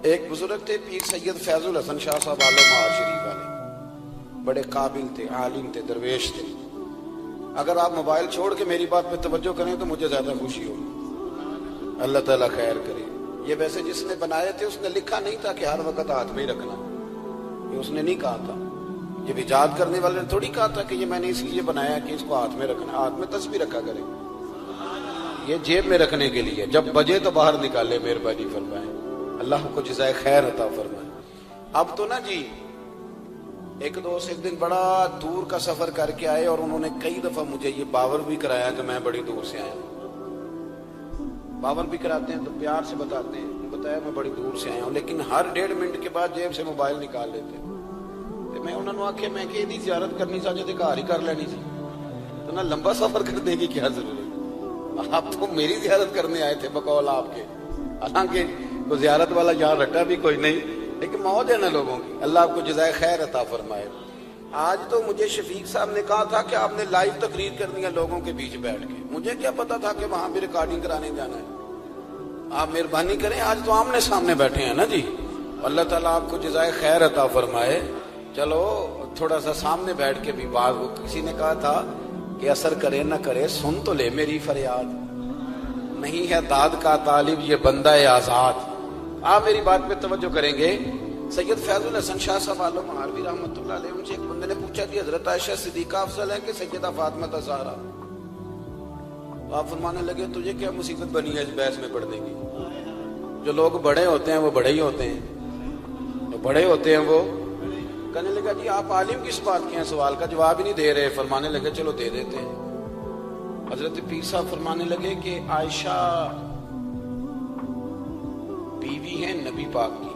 ایک بزرگ تھے پیر سید فیض الحسن شاہ صاحب عالم مہار شریف والے، بڑے قابل تھے، عالم تھے، درویش تھے۔ اگر آپ موبائل چھوڑ کے میری بات پہ توجہ کریں تو مجھے زیادہ خوشی ہوگی، اللہ تعالیٰ خیر کرے۔ یہ ویسے جس نے بنائے تھے اس نے لکھا نہیں تھا کہ ہر وقت ہاتھ میں ہی رکھنا، یہ اس نے نہیں کہا تھا۔ یہ ایجاد کرنے والے نے تھوڑی کہا تھا کہ یہ میں نے اس لیے بنایا کہ اس کو ہاتھ میں رکھنا، ہاتھ میں تسبیح رکھا کرے، یہ جیب میں رکھنے کے لیے، جب بجے تو باہر نکالے، مہربانی فرمائیں، اللہ کو جزائے خیر عطا فرمائے۔ اب تو نا جی ایک دوست ایک دن بڑا دور کا سفر کر کے آئے اور انہوں نے کئی دفعہ مجھے یہ باور بھی کرایا کہ میں بڑی دور سے آیا ہوں۔ باور بھی کراتے ہیں تو پیار سے بتاتے ہیں، بتایا میں بڑی دور سے آیا ہوں، لیکن ہر 1.5 منٹ کے بعد جیب سے موبائل نکال لیتے ہیں۔ تو میں انہوں نے آخیا میں کہ یہ زیارت کرنی چاہیے تو گھر ہی کر لینی سی، تو نہ لمبا سفر کرنے کی کیا ضرورت، آپ تو میری زیارت کرنے آئے تھے بقول آپ کے، حالانکہ وہ زیارت والا یہاں رٹا بھی کوئی نہیں، لیکن موج ہے نا لوگوں کی، اللہ آپ کو جزائے خیر عطا فرمائے۔ آج تو مجھے شفیق صاحب نے کہا تھا کہ آپ نے لائیو تقریر کرنی ہے لوگوں کے بیچ بیٹھ کے، مجھے کیا پتا تھا کہ وہاں بھی ریکارڈنگ کرانے جانا ہے۔ آپ مہربانی کریں، آج تو آمنے سامنے بیٹھے ہیں نا جی، اللہ تعالیٰ آپ کو جزائے خیر عطا فرمائے۔ چلو تھوڑا سا سامنے بیٹھ کے بھی بات، کسی نے کہا تھا کہ اثر کرے نہ کرے سن تو لے میری فریاد، نہیں ہے داد کا طالب یہ بندہ آزاد۔ آپ میری بات پہ توجہ کریں گے، سید فیض الحسن شاہ صاحب عالم مہاروی رحمۃ اللہ علیہ، ان سے ایک بندے نے پوچھا کہ حضرت عائشہ صدیقہ افضل ہے کہ سیدہ فاطمہ زہرا؟ آپ فرمانے لگے تجھے کیا مصیبت بنی ہے اس بحث میں پڑھنے کی، جو لوگ بڑے ہوتے ہیں وہ بڑے ہی ہوتے ہیں، جو بڑے ہوتے ہیں وہ۔ کہنے لگا جی آپ عالم کس بات کے ہیں، سوال کا جواب ہی نہیں دے رہے۔ فرمانے لگے چلو دے دیتے ہیں۔ حضرت پیر صاحب فرمانے لگے کہ عائشہ بیوی ہیں نبی پاک کی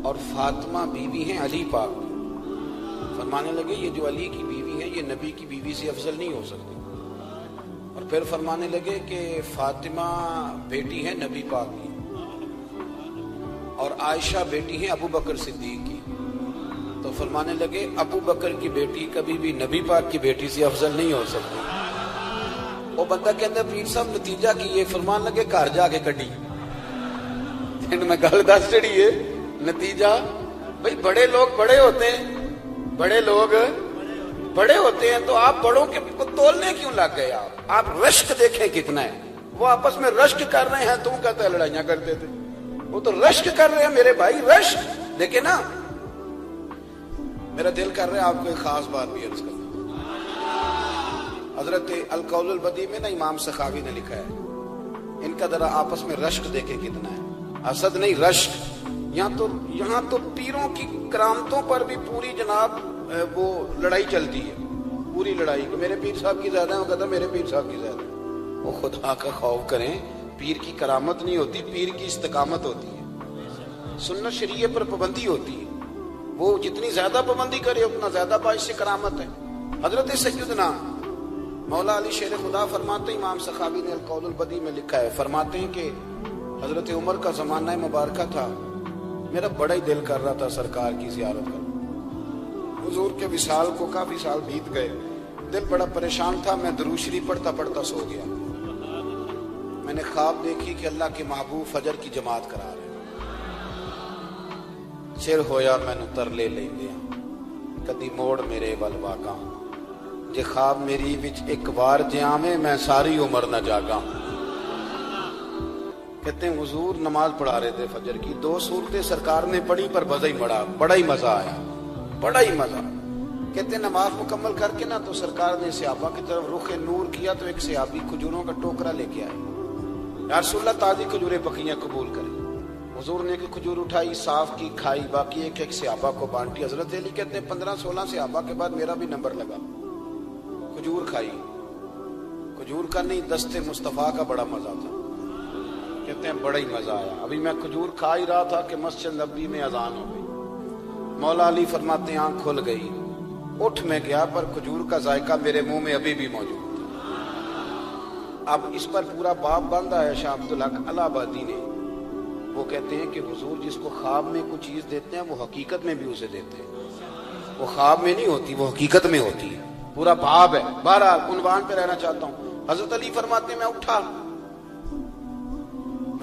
اور فاطمہ بیوی ہیں علی پاک کی۔ فرمانے لگے یہ جو علی کی بیوی ہے یہ نبی کی بیوی سے افضل نہیں ہو سکتی۔ اور پھر فرمانے لگے کہ فاطمہ بیٹی ہے نبی پاک کی اور عائشہ بیٹی ہے ابو بکر صدیق کی۔ تو فرمانے لگے ابو بکر کی بیٹی کبھی بھی نبی پاک کی بیٹی سے افضل نہیں ہو سکتی۔ وہ بندہ کہتا ہے پیر صاحب نتیجہ کی یہ، فرمان لگے گھر جا کے کڈی میں گل دس چڑی ہے نتیجہ۔ بھئی بڑے لوگ بڑے ہوتے ہیں، بڑے لوگ بڑے ہوتے ہیں تو آپ بڑوں کے کو تولنے کیوں لگ گئے؟ آپ رشک دیکھیں کتنا ہے، وہ آپس میں رشک کر رہے ہیں، تم کہتا ہے لڑائیاں کرتے تھے، وہ تو رشک کر رہے ہیں میرے بھائی، رشک دیکھیں نا۔ میرا دل کر رہا ہے آپ کو ایک خاص بات بھی عرض کروں۔ حضرت القول البدیع میں نا امام سخاوی نے لکھا ہے، ان کا ذرا آپس میں رشک دیکھیں کتنا ہے، حسد نہیں رشک۔ یہاں تو پیروں کی کرامتوں پر بھی پوری جناب وہ لڑائی چلتی ہے، پوری لڑائی کہ میرے پیر صاحب کی زیادہ ہے، وہ کہتا میرے پیر صاحب کی زیادہ ہے۔ وہ خدا کا خوف کریں، پیر کی کرامت نہیں ہوتی، پیر کی استقامت ہوتی ہے، سنت شریعت پر پابندی ہوتی ہے، وہ جتنی زیادہ پابندی کرے اتنا زیادہ باعث سے کرامت ہے۔ حضرت سیدنا مولا علی شیر خدا فرماتے ہیں، امام سخاوی نے القول البدیع میں لکھا ہے، فرماتے ہیں کہ حضرت عمر کا زمانہ مبارکہ تھا، میرا بڑا ہی دل کر رہا تھا سرکار کی زیارت کا، حضور کے وصال کو کافی سال بیت گئے، دل بڑا پریشان تھا، میں درود شریف پڑھتا پڑھتا سو گیا۔ میں نے خواب دیکھی کہ اللہ کے محبوب فجر کی جماعت کرا رہے، چر ہویا مینوں ترلے لیندیاں کدی موڑ میرے ول واگاں، جے خواب میری وچ ایک بار جے آویں میں ساری عمر نہ جاگاں۔ کہتے ہیں حضور نماز پڑھا رہے تھے فجر کی، 2 سورتیں سرکار نے پڑھی پر بڑا ہی مزہ آیا، بڑا ہی مزہ۔ کہتے ہیں نماز مکمل کر کے نا تو سرکار نے صحابہ کی طرف رخ نور کیا تو ایک صحابی کھجوروں کا ٹوکرا لے کے آئے، یا رسول اللہ تازی کھجوریں پکیاں قبول کریں۔ حضور نے ایک کھجور اٹھائی، صاف کی، کھائی، باقی ایک ایک صحابہ کو بانٹی۔ حضرت علی کہتے ہیں 15-16 صحابہ کے بعد میرا بھی نمبر لگا، کھجور کھائی، کھجور کا نہیں دستے مصطفیٰ کا بڑا مزہ تھا۔ کہتے ہیں بڑا ہی مزہ آیا، ابھی میں کھجور کھا ہی رہا تھا کہ مسجد نبوی میں اذان ہو گئی۔ مولا علی فرماتے ہیں آنکھ کھل گئی، اٹھ میں گیا پر کھجور کا ذائقہ میرے منہ میں ابھی بھی موجود تھا۔ اب اس پر پورا باب بند آیا شاہ عبدالحق الہ آبادی نے، وہ کہتے ہیں کہ حضور جس کو خواب میں کوئی چیز دیتے ہیں وہ حقیقت میں بھی اسے دیتے ہیں، وہ خواب میں نہیں ہوتی، وہ حقیقت میں ہوتی ہے، پورا باب ہے۔ بہرحال عنوان پہ رہنا چاہتا ہوں، حضرت علی فرماتے ہیں میں اٹھا،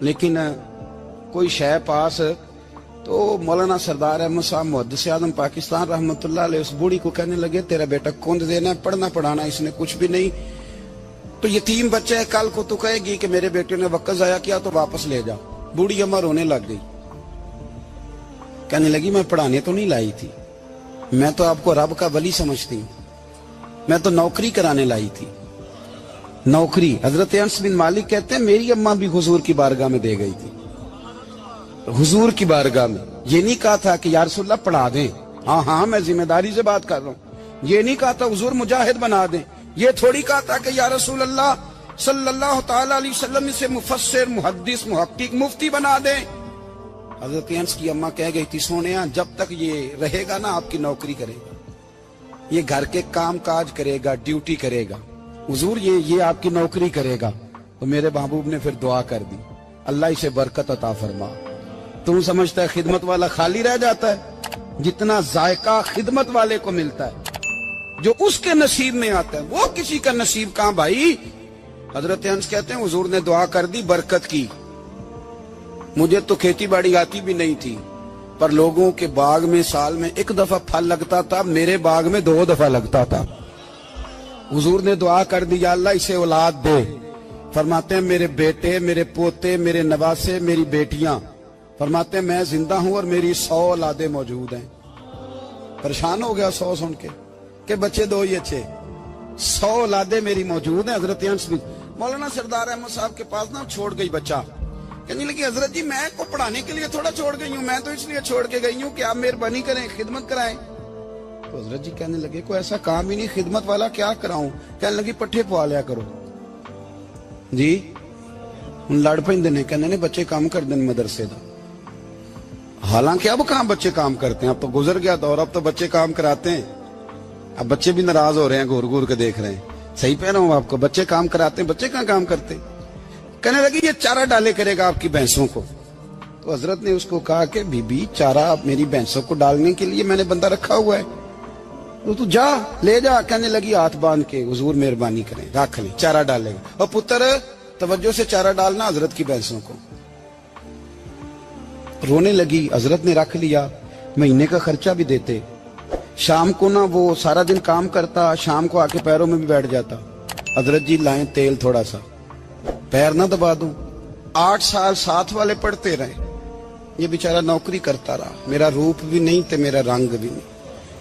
لیکن کوئی شے پاس تو مولانا سردار احمد صاحب محدث اعظم پاکستان رحمۃ اللہ علیہ اس بوڑھی کو کہنے لگے تیرا بیٹا کند دینا ہے، پڑھنا پڑھانا اس نے کچھ بھی نہیں، تو یتیم بچہ ہے، کل کو تو کہے گی کہ میرے بیٹے نے وقت ضائع کیا تو واپس لے جا۔ بوڑھی اماں رونے لگ گئی، کہنے لگی میں پڑھانے تو نہیں لائی تھی، میں تو آپ کو رب کا ولی سمجھتی ہوں، میں تو نوکری کرانے لائی تھی، نوکری۔ حضرت انس بن مالک کہتے ہیں میری اماں بھی حضور کی بارگاہ میں دے گئی تھی، حضور کی بارگاہ میں یہ نہیں کہا تھا کہ یا رسول اللہ پڑھا دیں، ہاں میں ذمہ داری سے بات کر رہا ہوں، یہ نہیں کہا تھا حضور مجاہد بنا دیں، یہ تھوڑی کہا تھا کہ یا رسول اللہ صلی اللہ تعالی علیہ وسلم سے مفسر محدث محقق مفتی بنا دیں۔ حضرت انس کی اماں کہہ گئی تھی سونیا جب تک یہ رہے گا نا آپ کی نوکری کرے گا، یہ گھر کے کام کاج کرے گا، ڈیوٹی کرے گا، حضور یہ آپ کی نوکری کرے گا۔ تو میرے محبوب نے پھر دعا کر دی اللہ اسے برکت عطا فرما۔ تم سمجھتا ہے خدمت والا خالی رہ جاتا ہے؟ جتنا ذائقہ خدمت والے کو ملتا ہے، جو اس کے نصیب میں آتا ہے، وہ کسی کا نصیب کہاں بھائی۔ حضرت انس کہتے ہیں حضور نے دعا کر دی، برکت کی۔ مجھے تو کھیتی باڑی آتی بھی نہیں تھی، پر لوگوں کے باغ میں سال میں ایک دفعہ پھل لگتا تھا، میرے باغ میں 2 دفعہ لگتا تھا۔ حضور نے دعا کر دی یا اللہ اسے اولاد دے۔ فرماتے ہیں میرے بیٹے، میرے پوتے، میرے نواسے، میری بیٹیاں، فرماتے ہیں میں زندہ ہوں اور میری 100 اولادیں موجود ہیں۔ پریشان ہو گیا 100 سن کے کہ بچے 2 ہی اچھے، 100 اولادیں میری موجود ہیں۔ حضرت انس بھی مولانا سردار احمد صاحب کے پاس نہ چھوڑ گئی بچہ، کہنے لگی حضرت جی میں کو پڑھانے کے لیے تھوڑا چھوڑ گئی ہوں، میں تو اس لیے چھوڑ کے گئی ہوں کہ آپ مہربانی کریں خدمت کرائیں۔ تو حضرت جی کہنے لگے کوئی ایسا کام ہی نہیں، خدمت والا کیا کراؤں؟ کہنے لگی پٹھے پوا لیا کرو جی۔ ہن لڑ پیندے نے، کہنے نے بچے کام کر دیں مدرسے دا، حالانکہ اب کہاں بچے کام کرتے ہیں، اب تو گزر گیا دور، اب تو بچے کام کراتے ہیں۔ اب بچے بھی ناراض ہو رہے ہیں، گھور گھور کے دیکھ رہے ہیں، صحیح پہ رہا ہوں آپ کو، بچے کام کراتے ہیں، بچے کہاں کام کرتے۔ کہنے لگی یہ چارہ ڈالے کرے گا آپ کی بھینسوں کو۔ تو حضرت نے اس کو کہا کہ بی بی چارہ میری بھینسوں کو ڈالنے کے لیے میں نے بندہ رکھا ہوا ہے، تو جا لے جا۔ کہنے لگی ہاتھ باندھ کے حضور مہربانی کریں رکھ لیں، چارہ ڈالے گا۔ اور پتر توجہ سے چارہ ڈالنا حضرت کی بھینسوں کو۔ رونے لگی، حضرت نے رکھ لیا، مہینے کا خرچہ بھی دیتے۔ شام کو نا وہ سارا دن کام کرتا، شام کو آ کے پیروں میں بھی بیٹھ جاتا، حضرت جی لائیں تیل تھوڑا سا، پیر نہ دبا دوں۔ 8 سال ساتھ والے پڑھتے رہے، یہ بیچارہ نوکری کرتا رہا، میرا روپ بھی نہیں تے میرا رنگ بھی نہیں،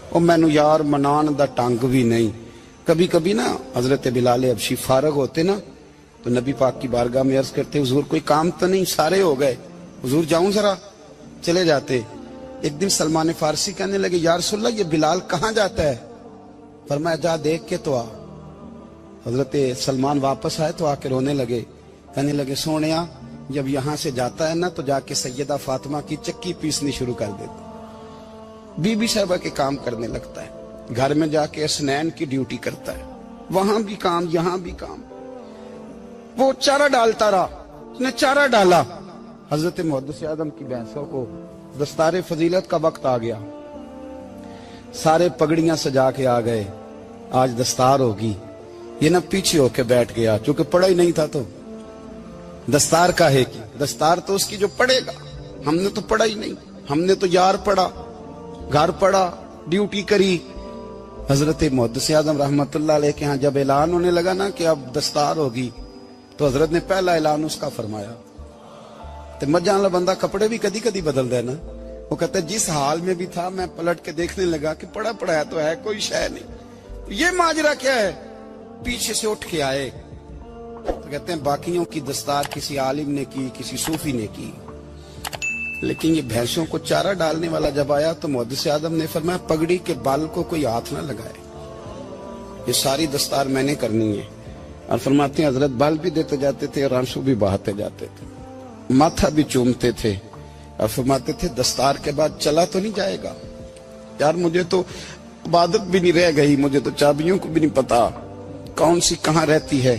اور مینو یار منان دا ٹنگ بھی نہیں۔ کبھی کبھی نا حضرت بلال حبشی فارغ ہوتے نا تو نبی پاک کی بارگاہ میں عرض کرتے حضور کوئی کام تو نہیں، سارے ہو گئے، حضور جاؤں ذرا، چلے جاتے۔ ایک دن سلمان فارسی کہنے لگے یا رسول اللہ یہ بلال کہاں جاتا ہے؟ فرمایا جا دیکھ کے تو آ۔ حضرت سلمان واپس آئے تو آ کے رونے لگے، کہنے لگے سونیا جب یہاں سے جاتا ہے نا تو جا کے سیدہ فاطمہ کی چکی پیسنی شروع کر دیتا، بی بی صاحبہ کے کام کرنے لگتا ہے، گھر میں جا کے اسنین کی ڈیوٹی کرتا ہے، وہاں بھی کام یہاں بھی کام۔ وہ چارہ ڈالتا رہا، اس نے چارہ ڈالا، حضرت محدث اعظم کی بھینسوں کو دستار فضیلت کا وقت آ گیا، سارے پگڑیاں سجا کے آ گئے، آج دستار ہوگی۔ یہ نہ پیچھے ہو کے بیٹھ گیا، چونکہ پڑھا ہی نہیں تھا تو دستار کاہے کی، دستار تو اس کی جو پڑھے گا، ہم نے تو پڑھا ہی نہیں، ہم نے تو یار پڑھا، گھر پڑھا، ڈیوٹی کری۔ حضرت محدث اعظم رحمت اللہ علیہ کے ہاں جب اعلان ہونے لگا نا کہ اب دستار ہوگی تو حضرت نے پہلا اعلان اس کا فرمایا۔ تو مجھے والا بندہ کپڑے بھی کدی کدی بدل دے نا، وہ کہتا ہے جس حال میں بھی تھا میں پلٹ کے دیکھنے لگا کہ پڑھا پڑھایا تو ہے، کوئی شے نہیں، یہ ماجرا کیا ہے؟ پیچھے سے اٹھ کے آئے تو کہتے ہیں باقیوں کی دستار کسی عالم نے کی، کسی صوفی نے کی، لیکن یہ بھینسوں کو چارہ ڈالنے والا جب آیا تو محدث اعظم نے فرمایا پگڑی کے بال کو کوئی ہاتھ نہ لگائے، یہ ساری دستار میں نے کرنی ہے۔ اور فرماتے ہیں حضرت بال بھی دیتے جاتے تھے اور آنسو بھی بہاتے جاتے تھے، ماتھا بھی چومتے تھے، اور فرماتے تھے دستار کے بعد چلا تو نہیں جائے گا یار، مجھے تو عبادت بھی نہیں رہ گئی، مجھے تو چابیوں کو بھی نہیں پتا کون سی کہاں رہتی ہے،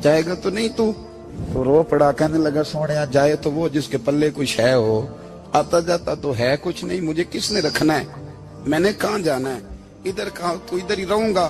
جائے گا تو نہیں تو رو پڑا، کہنے لگا سونیا جائے تو وہ جس کے پلے کچھ ہے ہو، آتا جاتا تو ہے کچھ نہیں، مجھے کس نے رکھنا ہے، میں نے کہاں جانا ہے، ادھر کہاں تو ادھر ہی رہوں گا۔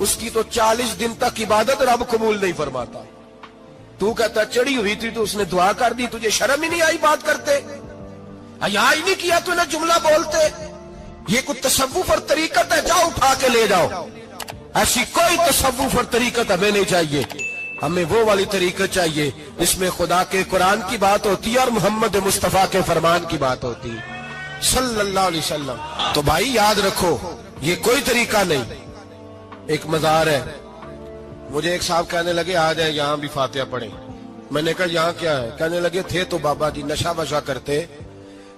اس کی تو 40 دن تک عبادت رب قبول نہیں فرماتا. تو کہتا چڑی ہوئی تھی تو اس نے دعا کر دی, تجھے شرم ہی نہیں آئی بات کرتے, حیا ہی نہیں کیا تو نے جملہ بولتے. یہ کوئی تصوف اور طریقت ہے؟ جاؤ اٹھا کے لے جاؤ. ایسی کوئی تصوف اور طریقت ہمیں نہیں چاہیے. ہمیں وہ والی طریقت چاہیے جس میں خدا کے قرآن کی بات ہوتی ہے اور محمد مصطفیٰ کے فرمان کی بات ہوتی ہے صلی اللہ علیہ وسلم. تو بھائی یاد رکھو یہ کوئی طریقہ نہیں. ایک مزار ہے, مجھے ایک صاحب کہنے لگے آ جائیں یہاں بھی فاتحہ پڑھیں. میں نے کہا یہاں کیا ہے؟ کہنے لگے تھے تو بابا جی نشہ وشا کرتے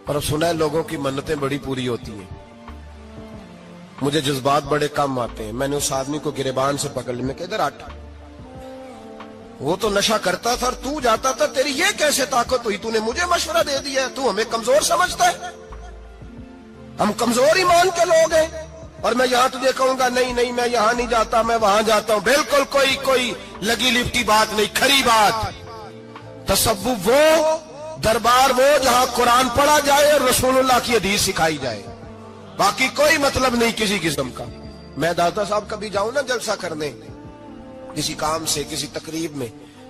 پر اب سنا ہے لوگوں کی منتیں بڑی پوری ہوتی ہیں. مجھے جذبات بڑے کم آتے ہیں. میں نے اس آدمی کو گریبان سے پکڑ لی, میں کہ ادھر ہٹ, وہ تو نشہ کرتا تھا اور تو جاتا تھا, تیری یہ کیسے طاقت ہوئی؟ تو نے مجھے مشورہ دے دیا ہے, تو ہمیں کمزور سمجھتا ہے؟ ہم کمزور ایمان کے لوگ ہیں اور میں یہاں تجھے کہوں گا نہیں نہیں میں یہاں نہیں جاتا میں وہاں جاتا ہوں. بالکل کوئی لگی لپٹی بات نہیں, کھری بات. تصوف وہ, دربار وہ جہاں قرآن پڑھا جائے اور رسول اللہ کی حدیث سکھائی جائے, باقی کوئی مطلب نہیں کسی قسم کا. میں داتا صاحب کبھی جاؤں نا جلسہ کرنے کسی کام سے کسی تقریب میں,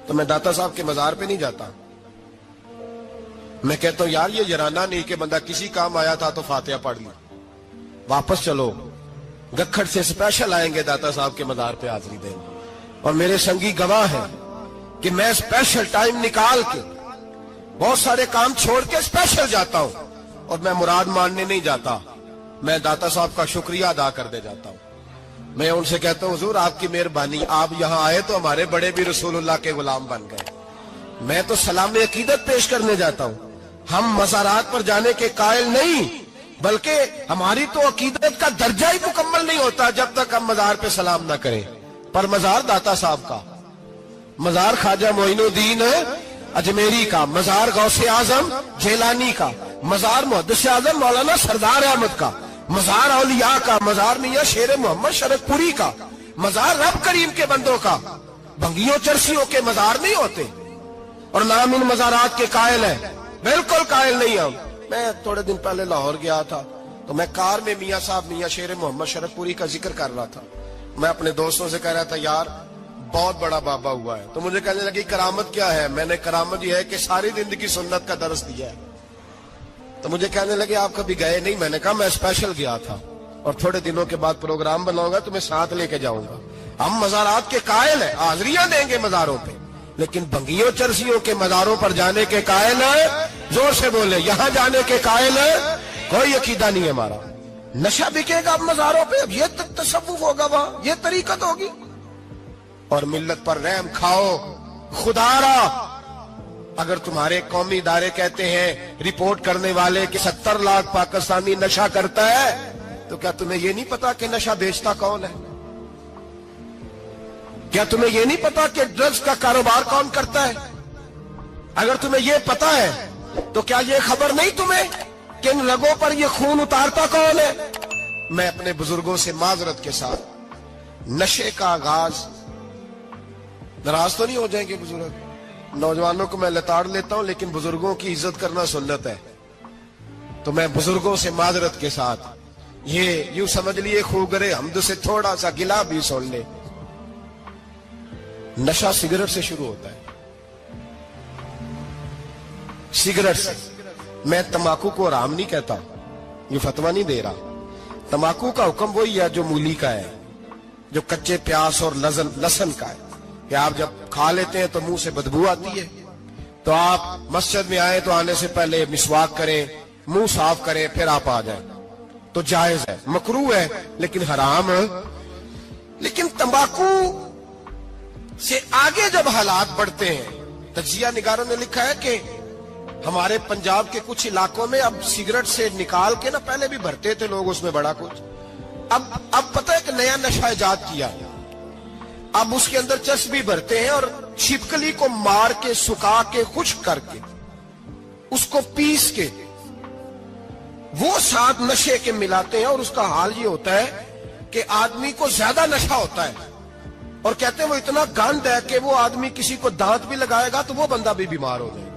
تو میں داتا صاحب کے مزار پہ نہیں جاتا. میں کہتا ہوں یار یہ جرانہ نہیں کہ بندہ کسی کام آیا تھا تو فاتحہ پڑھ لی, واپس چلو. گکھڑ سے اسپیشل آئیں گے داتا صاحب کے مزار پہ حاضری دیں, اور میرے سنگی گواہ ہیں کہ میں اسپیشل ٹائم نکال کے بہت سارے کام چھوڑ کے اسپیشل جاتا ہوں, اور میں مراد ماننے نہیں جاتا, میں داتا صاحب کا شکریہ ادا کر دے جاتا ہوں. میں ان سے کہتا ہوں حضور آپ کی مہربانی, آپ یہاں آئے تو ہمارے بڑے بھی رسول اللہ کے غلام بن گئے. میں تو سلام عقیدت پیش کرنے جاتا ہوں. ہم مزارات پر جانے کے قائل نہیں, بلکہ ہماری تو عقیدت کا درجہ ہی مکمل نہیں ہوتا جب تک ہم مزار پہ سلام نہ کریں. پر مزار داتا صاحب کا, مزار خواجہ معین الدین اجمیری کا, مزار غوث اعظم جیلانی کا, مزار محدث اعظم مولانا سردار احمد کا, مزار اولیاء کا, مزار میاں شیر محمد شرک پوری کا, مزار رب کریم کے بندوں کا. بھنگیوں چرسیوں کے مزار نہیں ہوتے, اور نام ان مزارات کے قائل ہیں, بالکل قائل نہیں ہم. میں تھوڑے دن پہلے لاہور گیا تھا تو میں کار میں میاں صاحب میاں شیر محمد شرک پوری کا ذکر کر رہا تھا. میں اپنے دوستوں سے کہہ رہا تھا یار بہت بڑا بابا ہوا ہے. تو مجھے کہنے لگی کرامت کیا ہے؟ میں نے کرامت یہ ہے کہ ساری زندگی سنت کا درس دیا ہے. تو مجھے کہنے لگے آپ کبھی گئے نہیں؟ میں نے کہا میں اسپیشل گیا تھا اور تھوڑے دنوں کے بعد پروگرام بناؤں گا تو میں ساتھ لے کے جاؤں گا. ہم مزارات کے قائل ہیں, حاضریاں دیں گے مزاروں پہ, لیکن بھنگیوں چرسیوں کے مزاروں پر جانے کے قائل ہیں. زور سے بولے, یہاں جانے کے قائل ہیں. کوئی عقیدہ نہیں ہے ہمارا. نشہ بکے گا اب مزاروں پہ, اب یہ تصوف ہوگا وہاں, یہ طریقت ہوگی. اور ملت پر رحم کھاؤ خدا را. اگر تمہارے قومی ادارے کہتے ہیں رپورٹ کرنے والے کہ 70 لاکھ پاکستانی نشہ کرتا ہے, تو کیا تمہیں یہ نہیں پتا کہ نشہ بیچتا کون ہے؟ کیا تمہیں یہ نہیں پتا کہ ڈرگز کا کاروبار کون کرتا ہے؟ اگر تمہیں یہ پتا ہے تو کیا یہ خبر نہیں تمہیں کہ ان رگوں پر یہ خون اتارتا کون ہے؟ میں اپنے بزرگوں سے معذرت کے ساتھ, نشے کا آغاز, ناراض تو نہیں ہو جائیں گے بزرگ, نوجوانوں کو میں لتاڑ لیتا ہوں لیکن بزرگوں کی عزت کرنا سنت ہے, تو میں بزرگوں سے معذرت کے ساتھ یہ یوں سمجھ لیے خوگرے حمد سے تھوڑا سا گلا بھی سن لے. نشہ سگریٹ سے شروع ہوتا ہے, سگریٹ سے. میں تمباکو کو حرام نہیں کہتا, یہ فتویٰ نہیں دے رہا. تمباکو کا حکم وہی ہے جو مولی کا ہے, جو کچے پیاز اور لہسن کا ہے, کہ آپ جب کھا لیتے ہیں تو منہ سے بدبو آتی ہے, تو آپ مسجد میں آئے تو آنے سے پہلے مسواک کریں, منہ صاف کریں, پھر آپ آ جائیں, تو جائز ہے. مکروہ ہے لیکن حرام ہے. لیکن تمباکو سے آگے جب حالات بڑھتے ہیں, تجزیہ نگاروں نے لکھا ہے کہ ہمارے پنجاب کے کچھ علاقوں میں اب سگریٹ سے نکال کے نا, پہلے بھی بھرتے تھے لوگ اس میں بڑا کچھ, اب پتہ ہے کہ نیا نشہ ایجاد کیا, اب اس کے اندر چسبی بھرتے ہیں اور چھپکلی کو مار کے سکھا کے خشک کر کے اس کو پیس کے وہ ساتھ نشے کے ملاتے ہیں, اور اس کا حال یہ ہوتا ہے کہ آدمی کو زیادہ نشہ ہوتا ہے, اور کہتے ہیں وہ اتنا گند ہے کہ وہ آدمی کسی کو دانت بھی لگائے گا تو وہ بندہ بھی بیمار ہو جائے گا.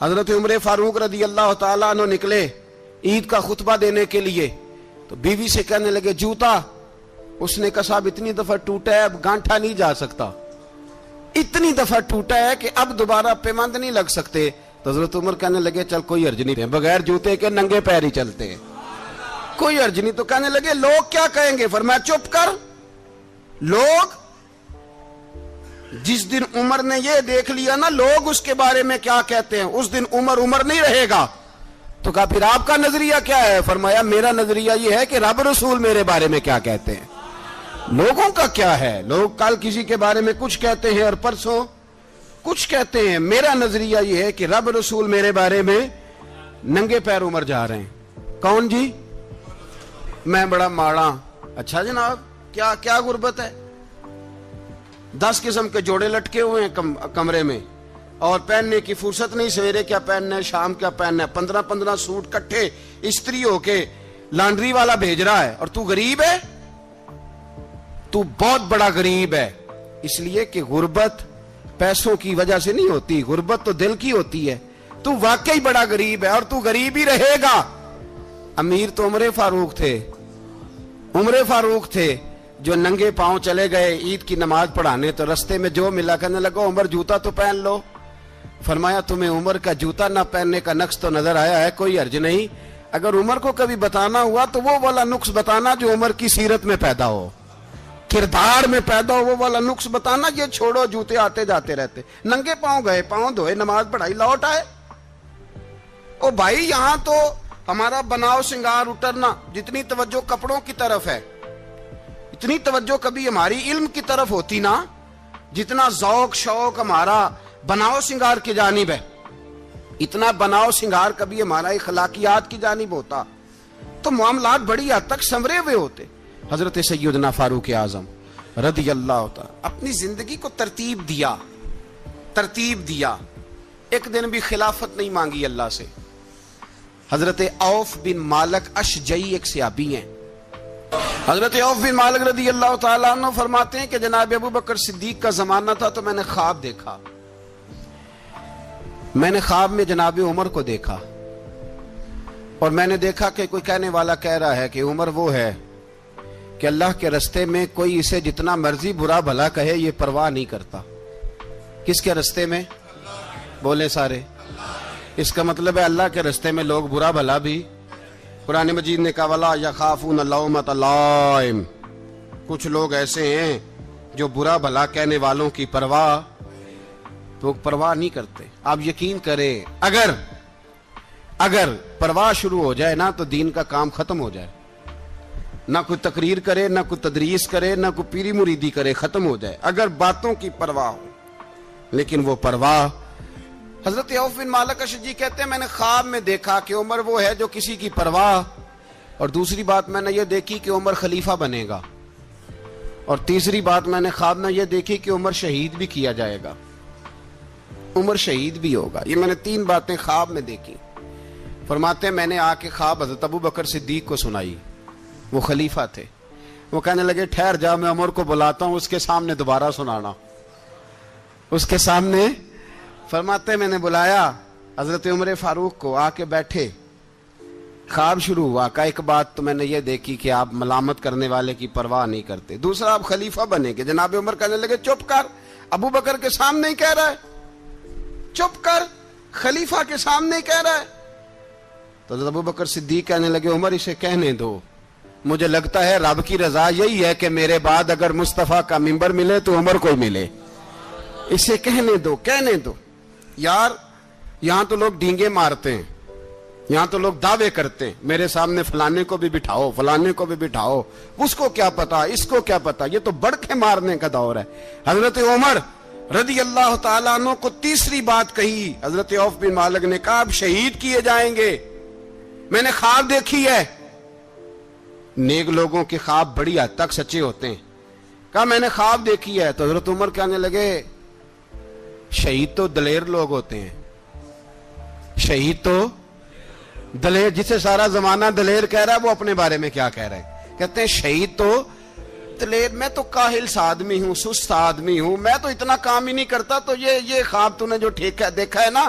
حضرت عمر فاروق رضی اللہ تعالیٰ عنہ نکلے عید کا خطبہ دینے کے لیے، تو بیوی سے کہنے لگے جوتا. اس نے کہا صاحب اتنی دفعہ ٹوٹا ہے اب گانٹھا نہیں جا سکتا، اتنی دفعہ ٹوٹا ہے کہ اب دوبارہ پیمند نہیں لگ سکتے. تو حضرت عمر کہنے لگے چل کوئی حرج نہیں، بغیر جوتے کے ننگے پیر ہی چلتے ہیں، کوئی حرج نہیں. تو کہنے لگے لوگ کیا کہیں گے؟ فرمایا چپ کر. لوگ جس دن عمر نے یہ دیکھ لیا نا لوگ اس کے بارے میں کیا کہتے ہیں، اس دن عمر نہیں رہے گا. تو کہا پھر آپ کا نظریہ کیا ہے؟ فرمایا میرا نظریہ یہ ہے کہ رب رسول میرے بارے میں کیا کہتے ہیں. لوگوں کا کیا ہے؟ لوگ کل کسی کے بارے میں کچھ کہتے ہیں اور پرسوں کچھ کہتے ہیں. میرا نظریہ یہ ہے کہ رب رسول میرے بارے میں ننگے پیر عمر جا رہے ہیں. کون جی؟ میں بڑا ماڑا. اچھا جناب کیا غربت ہے؟ 10 قسم کے جوڑے لٹکے ہوئے ہیں کمرے میں اور پہننے کی فرصت نہیں. سویرے کیا پہننا ہے، شام کیا پہننا ہے، 15 سوٹ کٹھے استری ہو کے لانڈری والا بھیج رہا ہے، اور تو غریب ہے. تو بہت بڑا غریب ہے. اس لیے کہ غربت پیسوں کی وجہ سے نہیں ہوتی، غربت تو دل کی ہوتی ہے. تو واقعی بڑا غریب ہے اور تو غریب ہی رہے گا. امیر تو عمر فاروق تھے جو ننگے پاؤں چلے گئے عید کی نماز پڑھانے. تو رستے میں جو ملا کہنے لگا عمر جوتا تو پہن لو. فرمایا تمہیں عمر کا جوتا نہ پہننے کا نقص تو نظر آیا ہے، کوئی حرج نہیں. اگر عمر کو کبھی بتانا ہوا تو وہ والا نقص بتانا جو عمر کی سیرت میں پیدا ہو، کردار میں پیدا ہو، وہ والا نقص بتانا. یہ چھوڑو جوتے آتے جاتے رہتے. ننگے پاؤں گئے، پاؤں دھوئے، نماز پڑھائی، لوٹ آئے. او بھائی یہاں تو ہمارا بناؤ سنگار اترنا، جتنی توجہ کپڑوں کی طرف ہے اتنی توجہ کبھی ہماری علم کی طرف ہوتی نا، جتنا ذوق شوق ہمارا بناؤ سنگار کی جانب ہے، اتنا بناؤ سنگار کبھی ہمارا اخلاقیات کی جانب ہوتا تو معاملات بڑی حد تک سنورے ہوئے ہوتے. حضرت سیدنا فاروق اعظم رضی اللہ تعالی اپنی زندگی کو ترتیب دیا. ایک دن بھی خلافت نہیں مانگی اللہ سے. حضرت عوف بن مالک اشجعی ایک صحابی ہیں. حضرت عوف بن مالک رضی اللہ تعالیٰ عنہ فرماتے ہیں کہ جناب ابو بکر صدیق کا زمانہ تھا تو میں نے خواب دیکھا. میں نے خواب میں جناب عمر کو دیکھا اور میں نے دیکھا کہ کوئی کہنے والا کہہ رہا ہے کہ عمر وہ ہے کہ اللہ کے رستے میں کوئی اسے جتنا مرضی برا بھلا کہے یہ پرواہ نہیں کرتا. کس کے رستے میں؟ بولے سارے. اس کا مطلب ہے اللہ کے رستے میں لوگ برا بھلا بھی. قرآن مجید نے کہا وَلَا يَخَافُونَ لَوْمَةَ لَائِمٍ. کچھ لوگ ایسے ہیں جو برا بھلا کہنے والوں کی پرواہ نہیں کرتے. آپ یقین کریں اگر پرواہ شروع ہو جائے نا تو دین کا کام ختم ہو جائے. نہ کوئی تقریر کرے، نہ کوئی تدریس کرے، نہ کوئی پیری مریدی کرے، ختم ہو جائے اگر باتوں کی پرواہ ہو. لیکن وہ پرواہ، حضرت عوف بن مالک اشجعی کہتے ہیں میں نے خواب میں دیکھا کہ عمر وہ ہے جو کسی کی پرواہ، اور دوسری بات میں نے یہ دیکھی کہ عمر خلیفہ بنے گا، اور تیسری بات میں نے خواب میں یہ دیکھی کہ عمر شہید بھی کیا جائے گا، عمر شہید بھی ہوگا. یہ میں نے 3 باتیں خواب میں دیکھی. فرماتے ہیں میں نے آ کے خواب حضرت ابو بکر صدیق کو سنائی. وہ خلیفہ تھے. وہ کہنے لگے ٹھہر جا، میں عمر کو بلاتا ہوں، اس کے سامنے دوبارہ سنانا. اس کے سامنے. فرماتے میں نے بلایا حضرت عمر فاروق کو، آ کے بیٹھے. خواب شروع ہوا. کا ایک بات تو میں نے یہ دیکھی کہ آپ ملامت کرنے والے کی پرواہ نہیں کرتے. دوسرا آپ خلیفہ بنے گے. جناب عمر کہنے لگے چپ کر، ابو بکر کے سامنے ہی کہہ رہا ہے، چپ کر، خلیفہ کے سامنے ہی کہہ رہا ہے. تو حضرت ابو بکر صدیق کہنے لگے عمر اسے کہنے دو، مجھے لگتا ہے رب کی رضا یہی ہے کہ میرے بعد اگر مصطفیٰ کا منبر ملے تو عمر کو ملے. اسے کہنے دو. یار یہاں تو لوگ ڈینگے مارتے ہیں، یہاں تو لوگ دعوے کرتے ہیں میرے سامنے فلانے کو بھی بٹھاؤ، فلانے کو بھی بٹھاؤ، اس کو کیا پتا، اس کو کیا پتا. یہ تو بڑکے مارنے کا دور ہے. حضرت عمر رضی اللہ تعالیٰ عنہ کو تیسری بات کہی. حضرت عوف بن مالک نے کہا آپ شہید کیے جائیں گے، میں نے خواب دیکھی ہے. نیک لوگوں کے خواب بڑی حد تک سچے ہوتے ہیں. کہا میں نے خواب دیکھی ہے. تو حضرت عمر کہنے لگے شہید تو دلیر لوگ ہوتے ہیں، شہید تو دلیر، جسے سارا زمانہ دلیر کہہ رہا ہے وہ اپنے بارے میں کیا کہہ رہے ہیں؟ کہتے ہیں شہید تو دلیر. میں تو کاہل سا آدمی ہوں، سست آدمی ہوں، میں تو اتنا کام ہی نہیں کرتا. تو یہ خواب تو نے جو دیکھا ہے نا،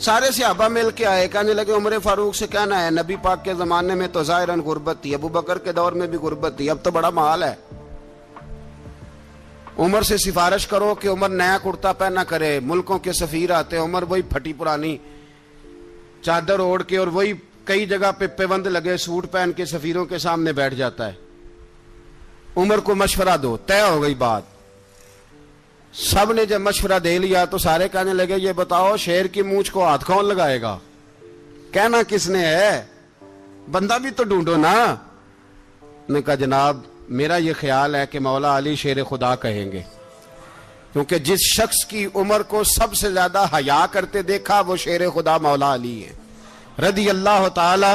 سارے صحابہ مل کے آئے, کہنے لگے عمر فاروق سے کہنا ہے نبی پاک کے زمانے میں تو ظاہراً غربت تھی, ابو بکر کے دور میں بھی غربت تھی, اب تو بڑا محال ہے. عمر سے سفارش کرو کہ عمر نیا کرتا پہنا کرے. ملکوں کے سفیر آتے, عمر وہی پھٹی پرانی چادر اوڑھ کے اور وہی کئی جگہ پہ پیوند لگے سوٹ پہن کے سفیروں کے سامنے بیٹھ جاتا ہے. عمر کو مشورہ دو, طے ہو گئی بات. سب نے جب مشورہ دے لیا تو سارے کہنے لگے یہ بتاؤ شیر کی مونچھ کو ہاتھ کون لگائے گا, کہنا کس نے ہے, بندہ بھی تو ڈھونڈو نا. نے کہا جناب میرا یہ خیال ہے کہ مولا علی شیر خدا کہیں گے, کیونکہ جس شخص کی عمر کو سب سے زیادہ حیا کرتے دیکھا وہ شیر خدا مولا علی ہے رضی اللہ تعالی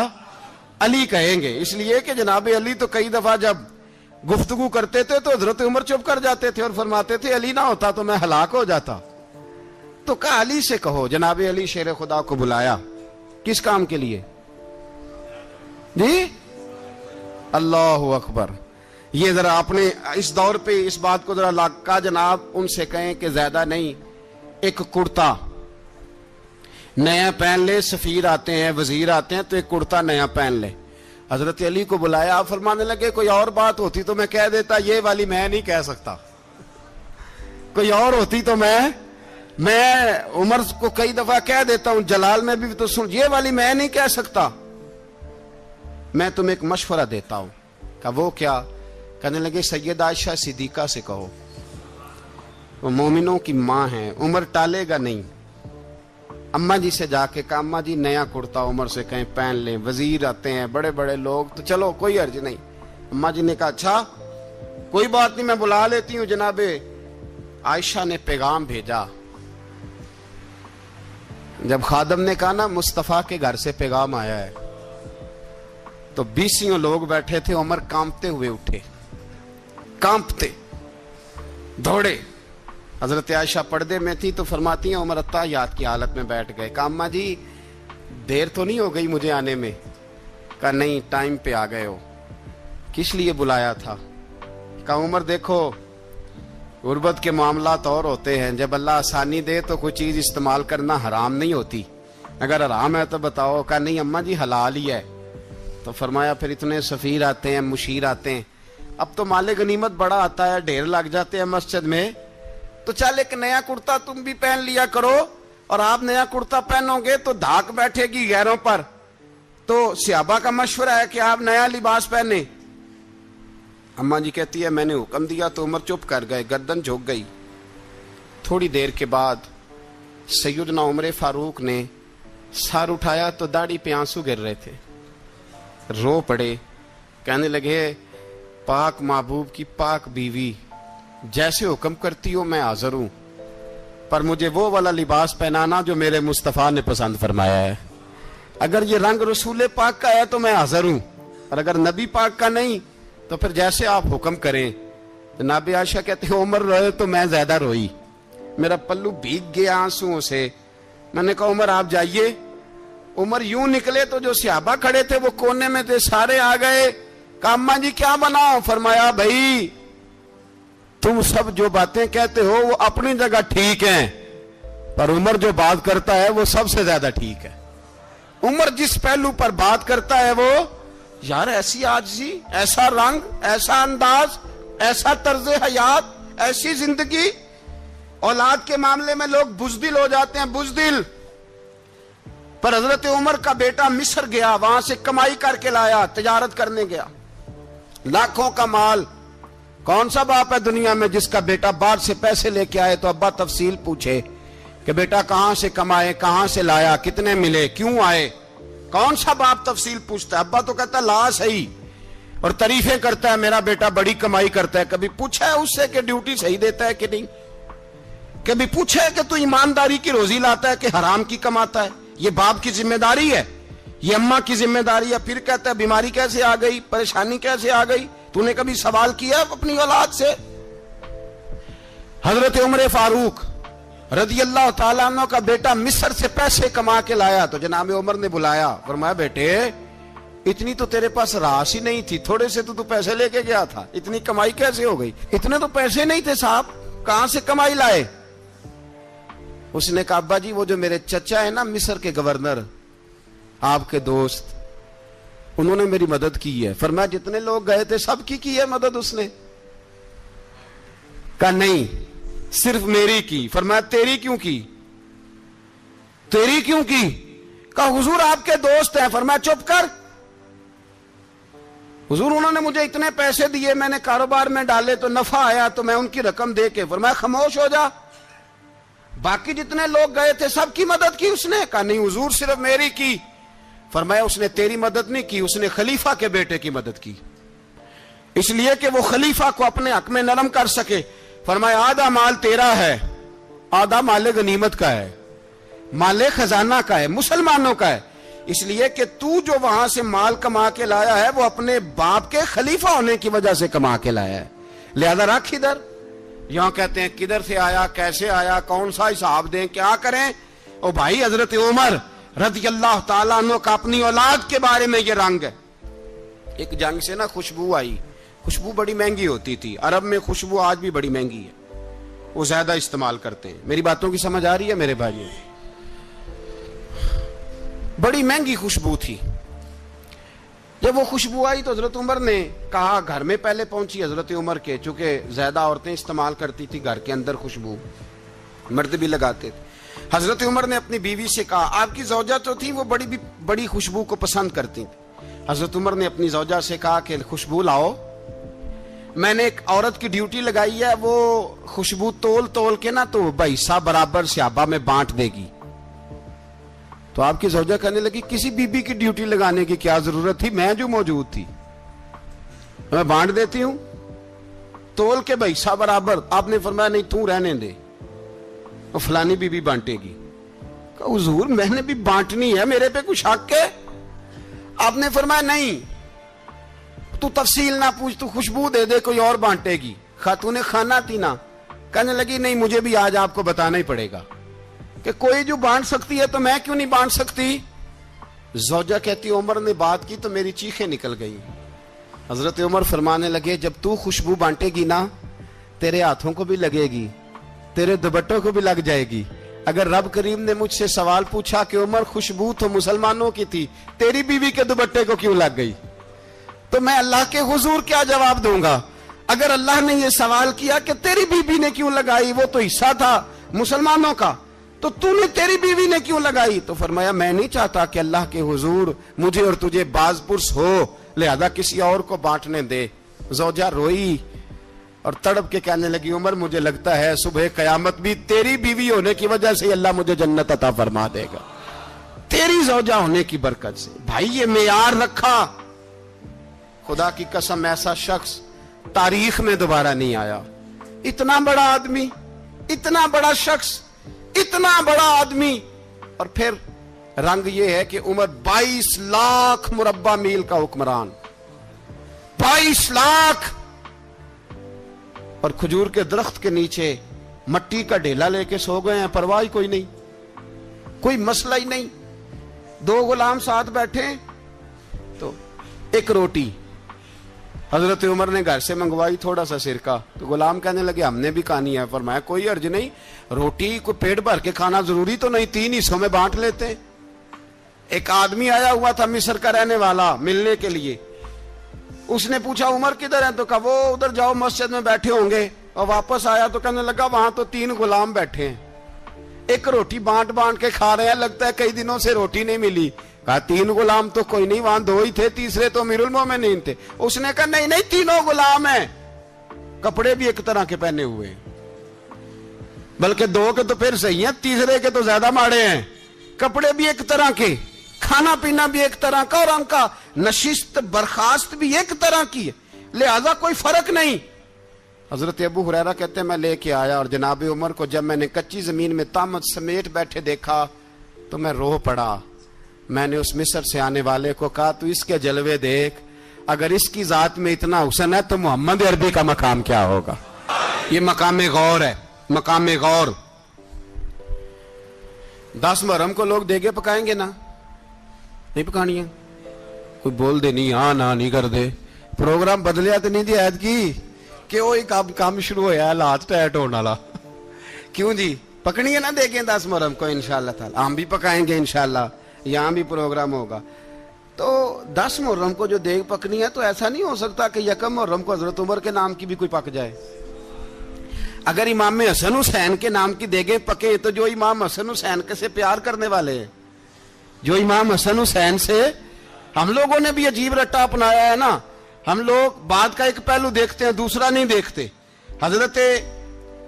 علی کہیں گے. اس لیے کہ جناب علی تو کئی دفعہ جب گفتگو کرتے تھے تو حضرت عمر چپ کر جاتے تھے اور فرماتے تھے علی نہ ہوتا تو میں ہلاک ہو جاتا. تو کہا علی سے کہو. جناب علی شیر خدا کو بلایا, کس کام کے لیے جی؟ اللہ اکبر. یہ ذرا آپ نے اس دور پہ اس بات کو ذرا لاکا جناب ان سے کہیں کہ زیادہ نہیں, ایک کرتا نیا پہن لے, سفیر آتے ہیں وزیر آتے ہیں تو ایک کرتا نیا پہن لے. حضرت علی کو بلایا, آپ فرمانے لگے کوئی اور بات ہوتی تو میں کہہ دیتا, یہ والی میں نہیں کہہ سکتا. کوئی اور ہوتی تو میں عمر کو کئی دفعہ کہہ دیتا ہوں, جلال میں بھی تو سن, یہ والی میں نہیں کہہ سکتا. میں تمہیں ایک مشورہ دیتا ہوں. کہ وہ کیا؟ کہنے لگے سید عائشہ صدیقہ سے کہو, وہ مومنوں کی ماں ہیں, عمر ٹالے گا نہیں. اماں جی سے جا کے کہ اماں جی نیا کرتا عمر سے کہیں پہن لیں, وزیر آتے ہیں بڑے بڑے لوگ تو چلو کوئی حرج نہیں. اماں جی نے کہا اچھا کوئی بات نہیں میں بلا لیتی ہوں. جناب عائشہ نے پیغام بھیجا. جب خادم نے کہا نا مصطفیٰ کے گھر سے پیغام آیا ہے, تو 20 لوگ بیٹھے تھے. عمر کانپتے ہوئے اٹھے, کانپتے دوڑے. حضرت عائشہ پردے میں تھی تو فرماتی ہیں عمر اتحیات کی حالت میں بیٹھ گئے. کہا اماں جی دیر تو نہیں ہو گئی مجھے آنے میں؟ کہا نہیں ٹائم پہ آ گئے ہو. کس لیے بلایا تھا؟ کہا عمر دیکھو غربت کے معاملات اور ہوتے ہیں, جب اللہ آسانی دے تو کوئی چیز استعمال کرنا حرام نہیں ہوتی, اگر حرام ہے تو بتاؤ. کہا نہیں اماں جی حلال ہی ہے. تو فرمایا پھر اتنے سفیر آتے ہیں مشیر آتے ہیں, اب تو مال غنیمت بڑا آتا ہے, ڈھیر لگ جاتے ہیں مسجد میں, تو چل ایک نیا کرتا تم بھی پہن لیا کرو. اور آپ نیا کرتا پہنو گے تو دھاک بیٹھے گی غیروں پر. تو صحابہ کا مشورہ ہے کہ آپ نیا لباس پہنے. اماں جی کہتی ہے میں نے حکم دیا تو عمر چپ کر گئے, گردن جھک گئی. تھوڑی دیر کے بعد سیدنا عمر فاروق نے سر اٹھایا تو داڑھی پہ آنسو گر رہے تھے, رو پڑے. کہنے لگے پاک محبوب کی پاک بیوی جیسے حکم کرتی ہو میں حاضر ہوں, پر مجھے وہ والا لباس پہنانا جو میرے مصطفیٰ نے پسند فرمایا ہے. اگر یہ رنگ رسول پاک کا ہے تو میں حاضر ہوں, اور اگر نبی پاک کا نہیں تو پھر جیسے آپ حکم کریں. جناب عائشہ کہتے ہیں عمر روئے تو میں زیادہ روئی, میرا پلو بھیگ گیا آنسوؤں سے. میں نے کہا عمر آپ جائیے. عمر یوں نکلے تو جو صحابہ کھڑے تھے وہ کونے میں تھے, سارے آ گئے. کہا اماں جی کیا بناؤ؟ فرمایا بھائی تم سب جو باتیں کہتے ہو وہ اپنی جگہ ٹھیک ہیں, پر عمر جو بات کرتا ہے وہ سب سے زیادہ ٹھیک ہے. عمر جس پہلو پر بات کرتا ہے وہ یار ایسی عاجزی, ایسا رنگ, ایسا انداز, ایسا طرز حیات, ایسی زندگی. اولاد کے معاملے میں لوگ بزدل ہو جاتے ہیں, بزدل. پر حضرت عمر کا بیٹا مصر گیا, وہاں سے کمائی کر کے لایا, تجارت کرنے گیا, لاکھوں کا مال. کون سا باپ ہے دنیا میں جس کا بیٹا باہر سے پیسے لے کے آئے تو ابا تفصیل پوچھے کہ بیٹا کہاں سے کمائے, کہاں سے لایا, کتنے ملے, کیوں آئے؟ کون سا باپ تفصیل پوچھتا ہے؟ ابا تو کہتا ہے لا صحیح, اور تعریفیں کرتا ہے میرا بیٹا بڑی کمائی کرتا ہے. کبھی پوچھا ہے اس سے کہ ڈیوٹی صحیح دیتا ہے کہ نہیں؟ کبھی پوچھا ہے کہ تو ایمانداری کی روزی لاتا ہے کہ حرام کی کماتا ہے؟ یہ باپ کی ذمہ داری ہے, یہ اماں کی ذمہ داری ہے. پھر کہتا ہے بیماری کیسے آ گئی, پریشانی کیسے آ گئی؟ تو نے کبھی سوال کیا اپنی اولاد سے؟ حضرت عمر فاروق رضی اللہ تعالیٰ عنہ کا بیٹا مصر سے پیسے کما کے لایا تو جناب عمر نے بلایا, فرمایا بیٹے اتنی تو تیرے پاس راس ہی نہیں تھی, تھوڑے سے تو پیسے لے کے گیا تھا, اتنی کمائی کیسے ہو گئی؟ اتنے تو پیسے نہیں تھے صاحب, کہاں سے کمائی لائے؟ اس نے کہا ابا جی وہ جو میرے چچا ہے نا مصر کے گورنر آپ کے دوست انہوں نے میری مدد کی ہے. فرمایا جتنے لوگ گئے تھے سب کی ہے مدد اس نے؟ کہا نہیں صرف میری کی. فرمایا تیری کیوں کی؟ تیری کیوں کی؟ کہا حضور آپ کے دوست ہیں. فرمایا چپ کر حضور انہوں نے مجھے اتنے پیسے دیے میں نے کاروبار میں ڈالے تو نفع آیا تو میں ان کی رقم دے کے. فرمایا خاموش ہو جا باقی جتنے لوگ گئے تھے سب کی مدد کی اس نے؟ کہا نہیں حضور صرف میری کی. فرمایا اس نے تیری مدد نہیں کی اس نے خلیفہ کے بیٹے کی مدد کی اس لیے کہ وہ خلیفہ کو اپنے حق میں نرم کر سکے. فرمایا آدھا مال تیرا ہے آدھا مال غنیمت کا ہے مال خزانہ کا ہے مسلمانوں کا ہے اس لیے کہ تو جو وہاں سے مال کما کے لایا ہے وہ اپنے باپ کے خلیفہ ہونے کی وجہ سے کما کے لایا ہے لہذا رکھ ادھر. یہاں کہتے ہیں کدھر سے آیا کیسے آیا کون سا حساب دیں کیا کریں. او بھائی حضرت عمر رضی اللہ تعالیٰ عنہ کا اپنی اولاد کے بارے میں یہ رنگ ہے. ایک جنگ سے نا خوشبو آئی. خوشبو بڑی مہنگی ہوتی تھی عرب میں خوشبو آج بھی بڑی مہنگی ہے وہ زیادہ استعمال کرتے ہیں. میری باتوں کی سمجھ آ رہی ہے میرے بھائیوں؟ بڑی مہنگی خوشبو تھی. جب وہ خوشبو آئی تو حضرت عمر نے کہا گھر میں پہلے پہنچی حضرت عمر کے چونکہ زیادہ عورتیں استعمال کرتی تھی گھر کے اندر خوشبو مرد بھی لگاتے تھے. حضرت عمر نے اپنی بیوی سے کہا آپ کی زوجہ تو تھی وہ بڑی خوشبو کو پسند کرتی تھی. حضرت عمر نے اپنی زوجہ سے کہا کہ خوشبو لاؤ میں نے ایک عورت کی ڈیوٹی لگائی ہے وہ خوشبو تول کے نا تو حصہ برابر صحابہ میں بانٹ دے گی. تو آپ کی زوجہ کہنے لگی کسی بی بی کی ڈیوٹی لگانے کی کیا ضرورت تھی میں جو موجود تھی میں بانٹ دیتی ہوں تول کے حصہ برابر. آپ نے فرمایا نہیں تو رہنے دے وہ فلانی بی بی بانٹے گی. کہا حضور میں نے بھی بانٹنی ہے میرے پہ کچھ حق ہے؟ آپ نے فرمایا نہیں تو تفصیل نہ پوچھ تو خوشبو دے دے کوئی اور بانٹے گی. خاتون خانہ تھی نا کہنے لگی نہیں مجھے بھی آج آپ کو بتانا ہی پڑے گا کہ کوئی جو بانٹ سکتی ہے تو میں کیوں نہیں بانٹ سکتی. زوجہ کہتی عمر نے بات کی تو میری چیخیں نکل گئی. حضرت عمر فرمانے لگے جب تو خوشبو بانٹے گی نا تیرے ہاتھوں کو بھی لگے گی تیرے دوپٹوں کو بھی لگ جائے گی. اگر رب کریم نے مجھ سے سوال پوچھا کہ عمر خوشبو تو مسلمانوں کی تھی تیری بیوی کے دوپٹے کو کیوں لگ گئی تو میں اللہ کے حضور کیا جواب دوں گا. اگر اللہ نے یہ سوال کیا کہ تیری بیوی نے کیوں لگائی وہ تو حصہ تھا مسلمانوں کا تو نے تیری بیوی نے کیوں لگائی. تو فرمایا میں نہیں چاہتا کہ اللہ کے حضور مجھے اور تجھے باز پرس ہو لہذا کسی اور کو بانٹنے دے. زوجہ روئی اور تڑپ کے کہنے لگی عمر مجھے لگتا ہے صبح قیامت بھی تیری بیوی ہونے کی وجہ سے اللہ مجھے جنت عطا فرما دے گا تیری زوجہ ہونے کی برکت سے. بھائی یہ معیار رکھا خدا کی قسم ایسا شخص تاریخ میں دوبارہ نہیں آیا. اتنا بڑا آدمی اتنا بڑا شخص اتنا بڑا آدمی اور پھر رنگ یہ ہے کہ عمر 22 لاکھ مربع میل کا حکمران 22 لاکھ اور کھجور کے درخت کے نیچے مٹی کا ڈھیلا لے کے سو گئے ہیں پرواہ کوئی نہیں کوئی مسئلہ ہی نہیں. 2 غلام ساتھ بیٹھے تو ایک روٹی حضرت عمر نے گھر سے منگوائی تھوڑا سا سرکہ تو غلام کہنے لگے ہم نے بھی کھانی ہے. فرمایا کوئی حرج نہیں روٹی کو پیٹ بھر کے کھانا ضروری تو نہیں 3 حصوں میں بانٹ لیتے. ایک آدمی آیا ہوا تھا مصر کا رہنے والا ملنے کے لیے اس نے پوچھا عمر کدھر ہے تو کہا وہ ادھر جاؤ مسجد میں بیٹھے ہوں گے اور واپس آیا تو کہنے لگا وہاں تو 3 غلام بیٹھے ہیں ایک روٹی بانٹ کے کھا رہے ہیں لگتا ہے کئی دنوں سے روٹی نہیں ملی. کہا 3 غلام تو کوئی نہیں وہاں 2 ہی تھے تیسرے تو امیر المومنین تھے. اس نے کہا نہیں 3 غلام ہیں کپڑے بھی ایک طرح کے پہنے ہوئے بلکہ 2 کے تو پھر صحیح ہیں تیسرے کے تو زیادہ ماڑے ہیں. کپڑے بھی ایک طرح کے کھانا پینا بھی ایک طرح کا اور ان کا نشست برخاست بھی ایک طرح کی ہے لہذا کوئی فرق نہیں. حضرت ابو ہریرہ کہتے ہیں میں لے کے آیا اور جناب عمر کو جب میں نے کچی زمین میں تامت سمیٹ بیٹھے دیکھا تو میں رو پڑا. میں نے اس مصر سے آنے والے کو کہا تو اس کے جلوے دیکھ اگر اس کی ذات میں اتنا حسن ہے تو محمد عربی کا مقام کیا ہوگا. یہ مقام غور ہے مقام غور. 10 محرم کو لوگ دیگے پکائیں گے نا نہیں پکانی ہے کوئی بول دے نہیں ہاں نہ نہیں کر دے پروگرام بدلیا تو نہیں دی عید کی کہ وہی کام شروع ہویا ہے لات ٹائٹ ہونے والا کیوں جی پکنی ہے نا دیکھیں 10 محرم کو انشاءاللہ تعالی، ہم بھی پکائیں گے انشاءاللہ، یہاں بھی پروگرام ہوگا۔ تو 10 محرم کو جو دیگ پکنی ہے تو ایسا نہیں ہو سکتا کہ یکم محرم کو حضرت عمر کے نام کی بھی کوئی پک جائے۔ اگر امام حسن حسین کے نام کی دیگیں پکے تو جو امام حسن حسین کے سے پیار کرنے والے ہیں، جو امام حسن حسین سے، ہم لوگوں نے بھی عجیب رٹا اپنایا ہے نا، ہم لوگ بات کا ایک پہلو دیکھتے ہیں دوسرا نہیں دیکھتے۔ حضرت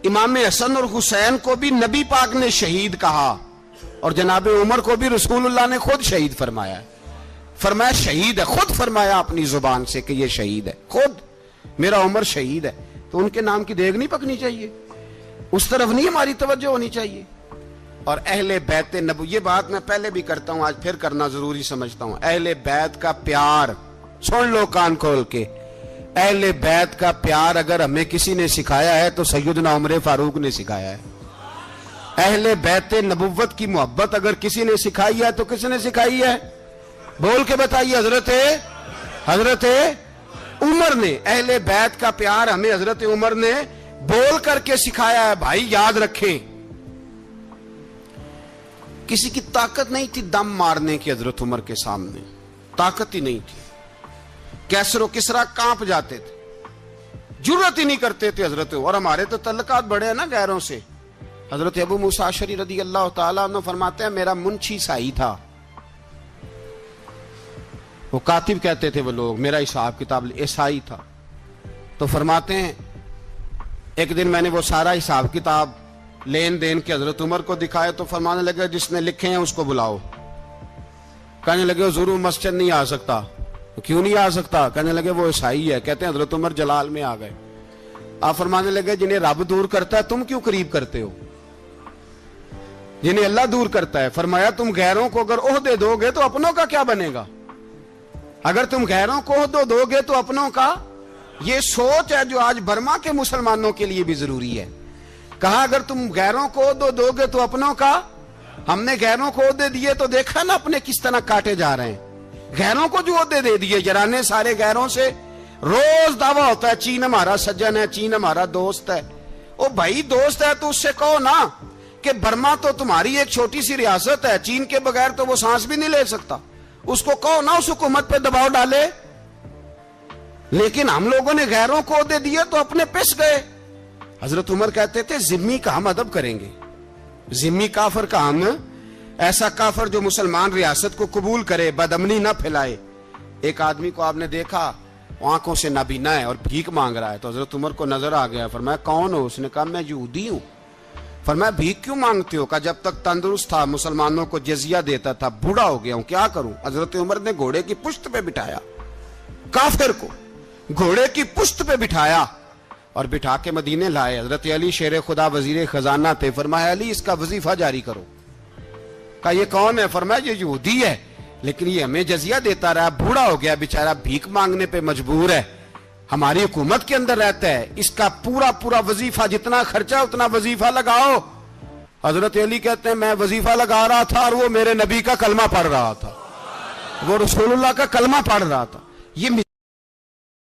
امام حسن اور حسین کو بھی نبی پاک نے شہید کہا، اور جناب عمر کو بھی رسول اللہ نے خود شہید فرمایا، فرمایا شہید ہے، خود فرمایا اپنی زبان سے کہ یہ شہید ہے، خود میرا عمر شہید ہے۔ تو ان کے نام کی دیگ نہیں پکنی چاہیے، اس طرف نہیں ہماری توجہ ہونی چاہیے۔ اور اہل بیت نبو، یہ بات میں پہلے بھی کرتا ہوں، آج پھر کرنا ضروری سمجھتا ہوں، اہل بیت کا پیار، سن لو کان کھول کے، اہل بیت کا پیار اگر ہمیں کسی نے سکھایا ہے تو سیدنا عمر فاروق نے سکھایا ہے۔ اہل بیت نبوت کی محبت اگر کسی نے سکھائی ہے تو کس نے سکھائی ہے؟ بول کے بتائیے، حضرت عمر نے۔ اہل بیت کا پیار ہمیں حضرت عمر نے بول کر کے سکھایا ہے۔ بھائی یاد رکھیں، کسی کی طاقت نہیں تھی دم مارنے کی حضرت عمر کے سامنے، طاقت ہی نہیں تھی۔ کیسر و کسرا کانپ جاتے تھے، جرت ہی نہیں کرتے تھے حضرت۔ اور ہمارے تو تعلقات بڑے ہیں نا غیروں سے۔ حضرت ابو موسیٰ اشعری رضی اللہ تعالیٰ عنہ فرماتے ہیں میرا منشی عیسائی تھا، وہ کاتب کہتے تھے وہ لوگ، میرا حساب کتاب عیسائی تھا۔ تو فرماتے ہیں ایک دن میں نے وہ سارا حساب کتاب لین دین کے حضرت عمر کو دکھائے تو فرمانے لگے جس نے لکھے ہیں اس کو بلاؤ۔ کہنے لگے حضور مسجد نہیں آ سکتا۔ کیوں نہیں آ سکتا؟ کہنے لگے وہ عیسائی ہے۔ کہتے ہیں حضرت عمر جلال میں آ گئے، آپ فرمانے لگے جنہیں رب دور کرتا ہے تم کیوں قریب کرتے ہو؟ جنہیں اللہ دور کرتا ہے، فرمایا تم غیروں کو اگر عہدے دو گے تو اپنوں کا کیا بنے گا؟ اگر تم غیروں کو عہدے دو گے تو اپنوں کا۔ یہ سوچ ہے جو آج برما کے مسلمانوں کے لیے بھی ضروری ہے۔ کہا اگر تم غیروں کو عہدے دو گے تو اپنوں کا۔ ہم نے غیروں کو عہدے دیے تو دیکھا نا اپنے کس طرح کاٹے جا رہے ہیں۔ غیروں کو جو عہدے دے دیے جرانے سارے غیروں سے، روز دعویٰ ہوتا ہے چین ہمارا سجن ہے، چین ہمارا دوست ہے۔ او بھائی دوست ہے تو اس سے کہو نا کہ برما تو تمہاری ایک چھوٹی سی ریاست ہے، چین کے بغیر تو وہ سانس بھی نہیں لے سکتا، اس کو کہو نا اس حکومت پہ دباؤ ڈالے۔ لیکن ہم لوگوں نے غیروں کو عہدے دیے تو اپنے پس گئے۔ حضرت عمر کہتے تھے ذمی کا ہم ادب کریں گے، ذمی کافر کا ہم، ایسا کافر جو مسلمان ریاست کو قبول کرے، بدامنی نہ پھیلائے۔ ایک آدمی کو آپ نے دیکھا آنکھوں سے نابینا ہے اور بھیک مانگ رہا ہے، تو حضرت عمر کو نظر آ گیا، فرمایا کون ہو؟ اس نے کہا میں یہودی ہوں۔ فرمایا بھیک کیوں مانگتے ہو؟ کہا جب تک تندرست تھا مسلمانوں کو جزیہ دیتا تھا، بوڑھا ہو گیا ہوں کیا کروں؟ حضرت عمر نے گھوڑے کی پشت پہ بٹھایا کافر کو، گھوڑے کی پشت پہ بٹھایا اور بٹھا کے مدینے لائے۔ حضرت علی شیر خدا وزیر خزانہ تھے، فرمایا علی اس کا وظیفہ جاری کرو۔ کہا یہ کون ہے؟ فرمایا یہ یہودی ہے لیکن یہ ہمیں جزیہ دیتا رہا، بوڑھا ہو گیا بیچارہ، بھیک مانگنے پہ مجبور ہے، ہماری حکومت کے اندر رہتا ہے، اس کا پورا وظیفہ جتنا خرچہ اتنا وظیفہ لگاؤ۔ حضرت علی کہتے ہیں میں وظیفہ لگا رہا تھا اور وہ میرے نبی کا کلمہ پڑھ رہا تھا، وہ رسول اللہ کا کلمہ پڑھ رہا تھا۔ یہ